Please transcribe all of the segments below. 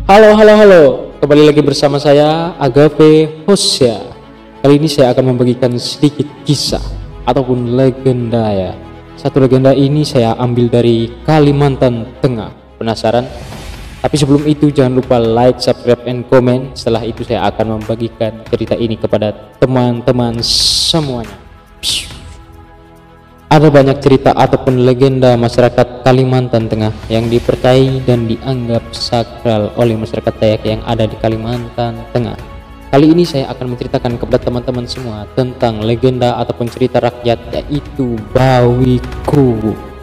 Halo. Kembali lagi bersama saya Agape Hosea. Kali ini saya akan membagikan sedikit kisah ataupun legenda ya. Satu legenda ini saya ambil dari Kalimantan Tengah. Penasaran? Tapi sebelum itu jangan lupa like, subscribe, and comment. Setelah itu saya akan membagikan cerita ini kepada teman-teman semuanya. Ada banyak cerita ataupun legenda masyarakat Kalimantan Tengah yang dipercayai dan dianggap sakral oleh masyarakat Dayak yang ada di Kalimantan Tengah. Kali ini saya akan menceritakan kepada teman-teman semua tentang legenda ataupun cerita rakyat, yaitu Bawi Kuwu.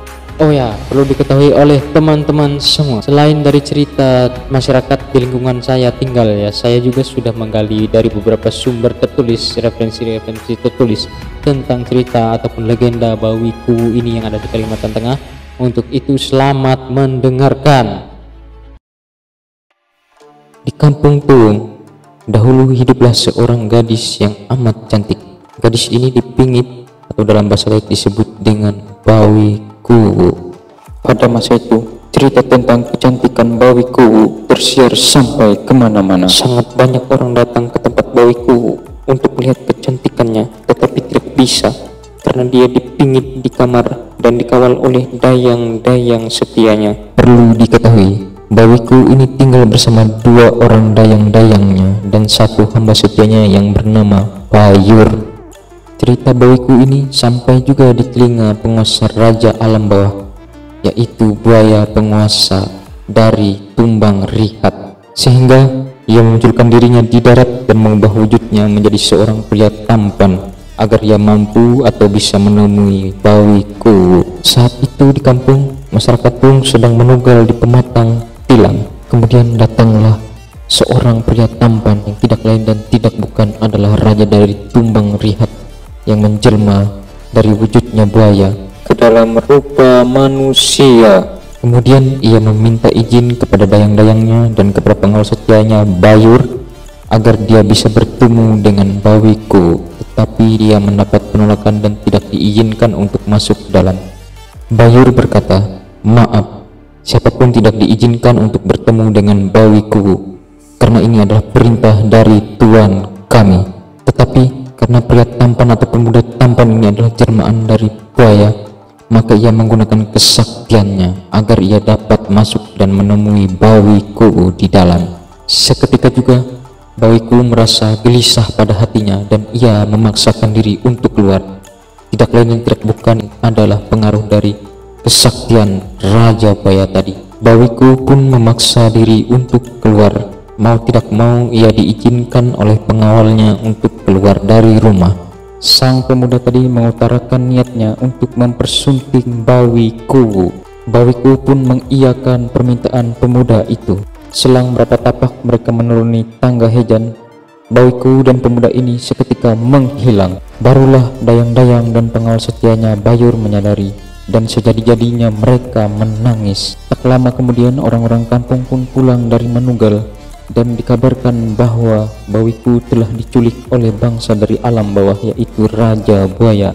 Oh ya, perlu diketahui oleh teman-teman semua, selain dari cerita masyarakat di lingkungan saya tinggal ya, saya juga sudah menggali dari beberapa sumber tertulis, referensi tertulis tentang cerita ataupun legenda Bawi Kuwu ini yang ada di Kalimantan Tengah. Untuk itu selamat mendengarkan. Di Kampung Tuung, dahulu hiduplah seorang gadis yang amat cantik. Gadis ini dipingit atau dalam bahasa Dayak disebut dengan Bawi Kuwu. Pada masa itu, cerita tentang kecantikan Bawi Kuwu tersiar sampai kemana-mana. Sangat banyak orang datang ke tempat Bawi Kuwu untuk melihat kecantikannya, tetapi tidak bisa karena dia dipingit di kamar dan dikawal oleh dayang-dayang setianya. Perlu diketahui, Bawi Kuwu ini tinggal bersama dua orang dayang-dayangnya dan satu hamba setianya yang bernama Bayur. Cerita Bawi Kuwu ini sampai juga di telinga penguasa Raja Alam Bawah, yaitu buaya penguasa dari Tumbang Rihat, sehingga ia memunculkan dirinya di darat dan mengubah wujudnya menjadi seorang pria tampan agar ia mampu atau bisa menemui Bawi Kuwu. Saat itu di kampung, masyarakat Tuung sedang menunggal di pematang tilang. Kemudian datanglah seorang pria tampan yang tidak lain dan tidak bukan adalah raja dari Tumbang Rihat yang menjelma dari wujudnya buaya ke dalam rupa manusia. Kemudian ia meminta izin kepada dayang-dayangnya dan kepada pengawal setianya Bayur agar dia bisa bertemu dengan Bawi Kuwu, tetapi dia mendapat penolakan dan tidak diizinkan untuk masuk ke dalam. Bayur berkata, "Maaf, siapapun tidak diizinkan untuk bertemu dengan Bawi Kuwu karena ini adalah perintah dari Tuan kami." Tetapi karena pria tampan atau pemuda tampan ini adalah jelmaan dari buaya, maka ia menggunakan kesaktiannya agar ia dapat masuk dan menemui Bawi Kuwu di dalam. Seketika juga Bawi Kuwu merasa gelisah pada hatinya dan ia memaksakan diri untuk keluar. Tidak lain yang tidak bukan adalah pengaruh dari kesaktian Raja Buaya tadi. Bawi Kuwu pun memaksa diri untuk keluar. Mau tidak mau ia diizinkan oleh pengawalnya untuk keluar dari rumah. Sang pemuda tadi mengutarakan niatnya untuk mempersunting Bawi Kuwu. Bawi Kuwu pun mengiyakan permintaan pemuda itu. Selang berapa tapak mereka menuruni tangga hejan, Bawi Kuwu dan pemuda ini seketika menghilang. Barulah dayang-dayang dan pengawal setianya Bayur menyadari, dan sejadi-jadinya mereka menangis. Tak lama kemudian orang-orang kampung pun pulang dari menunggal dan dikabarkan bahwa Bawi Kuwu telah diculik oleh bangsa dari alam bawah, yaitu Raja Buaya.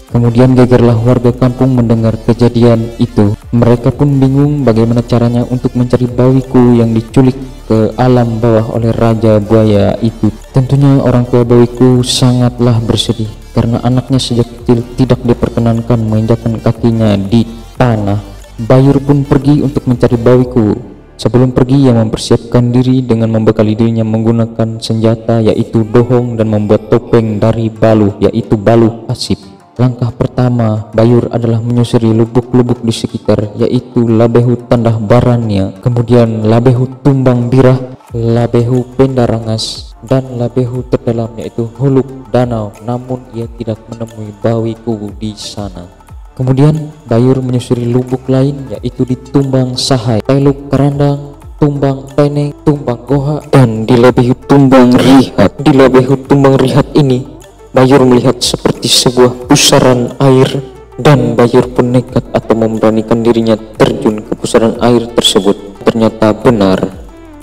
Kemudian gegerlah warga kampung mendengar kejadian itu. Mereka pun bingung bagaimana caranya untuk mencari Bawi Kuwu yang diculik ke alam bawah oleh Raja Buaya itu. Tentunya orang tua Bawi Kuwu sangatlah bersedih karena anaknya sejak kecil tidak diperkenankan menginjakkan kakinya di tanah. Bayur pun pergi untuk mencari Bawi Kuwu. Sebelum pergi, ia mempersiapkan diri dengan membekali dirinya menggunakan senjata yaitu dohong dan membuat topeng dari baluh yaitu baluh asip. Langkah pertama Bayur adalah menyusuri lubuk-lubuk di sekitar yaitu Labehu Tandah Baranya, kemudian Labehu Tumbang Birah, Labehu Pendarangas, dan Labehu terdalam yaitu Huluk Danau, namun ia tidak menemui Bawi Kuwu di sana. Kemudian Bayur menyusuri lubuk lain yaitu di Tumbang Sahai, Teluk Kerandang, Tumbang Peneng, Tumbang Goha, dan di Labehu Tumbang Rihat. Di Labehu Tumbang Rihat ini Bayur melihat seperti sebuah pusaran air dan Bayur pun nekat atau memberanikan dirinya terjun ke pusaran air tersebut. Ternyata benar,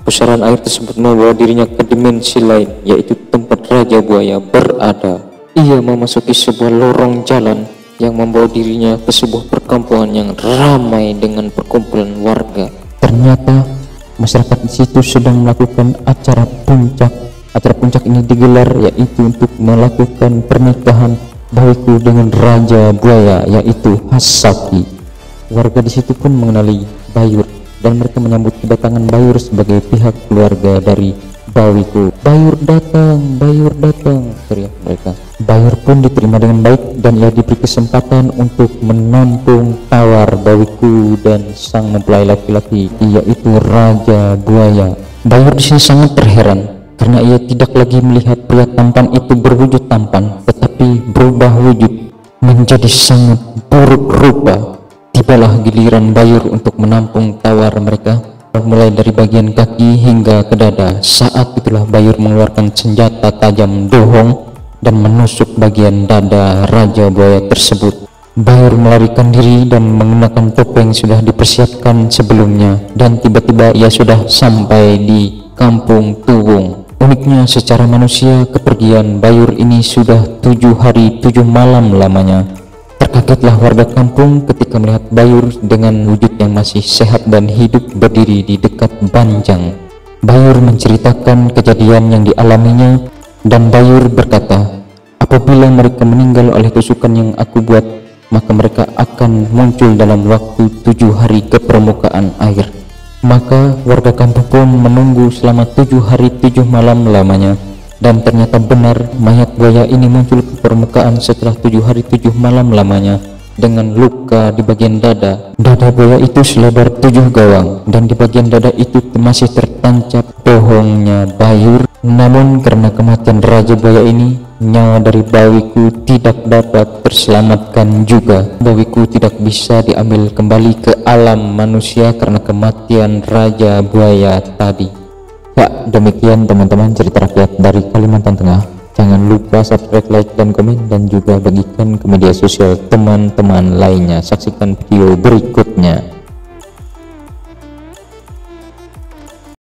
pusaran air tersebut membawa dirinya ke dimensi lain yaitu tempat Raja Buaya berada. Ia memasuki sebuah lorong jalan yang membawa dirinya ke sebuah perkampungan yang ramai dengan perkumpulan warga. Ternyata masyarakat di situ sedang melakukan acara puncak. Acara puncak ini digelar yaitu untuk melakukan pernikahan bawiku dengan Raja Buaya, yaitu Hasaki. Warga di situ pun mengenali Bayur dan mereka menyambut kedatangan Bayur sebagai pihak keluarga dari bawiku. Bayur datang, teriak mereka. Bayur pun diterima dengan baik dan ia diberi kesempatan untuk menampung tawar bawiku dan sang mempelai laki-laki, yaitu Raja Buaya. Bayur di sini sangat terheran karena ia tidak lagi melihat pria tampan itu berwujud tampan, tetapi berubah wujud menjadi sangat buruk rupa. Tibalah giliran Bayur untuk menampung tawar mereka, mulai dari bagian kaki hingga ke dada. Saat itulah Bayur mengeluarkan senjata tajam dohong dan menusuk bagian dada Raja Buaya tersebut. Bayur melarikan diri dan mengenakan topeng sudah dipersiapkan sebelumnya, dan tiba-tiba ia sudah sampai di Kampung Tuwung. Uniknya, secara manusia kepergian Bayur ini sudah 7 hari 7 malam lamanya. Terkagetlah warga kampung ketika melihat Bayur dengan wujud yang masih sehat dan hidup berdiri di dekat Banjang. Bayur menceritakan kejadian yang dialaminya, dan Bayur berkata, apabila mereka meninggal oleh tusukan yang aku buat, maka mereka akan muncul dalam waktu 7 hari ke permukaan air. Maka warga kampung pun menunggu selama 7 hari 7 malam lamanya, dan ternyata benar mayat buaya ini muncul ke permukaan setelah 7 hari 7 malam lamanya dengan luka di bagian dada. Dada buaya itu selebar 7 gawang, dan di bagian dada itu masih tertancap bohongnya Bayur. Namun karena kematian Raja Buaya ini, nyawa dari bawiku tidak dapat terselamatkan juga. Bawiku tidak bisa diambil kembali ke alam manusia karena kematian Raja Buaya tadi. Ya, demikian teman-teman cerita rakyat dari Kalimantan Tengah. Jangan lupa subscribe, like, dan komen, dan juga bagikan ke media sosial teman-teman lainnya. Saksikan video berikutnya.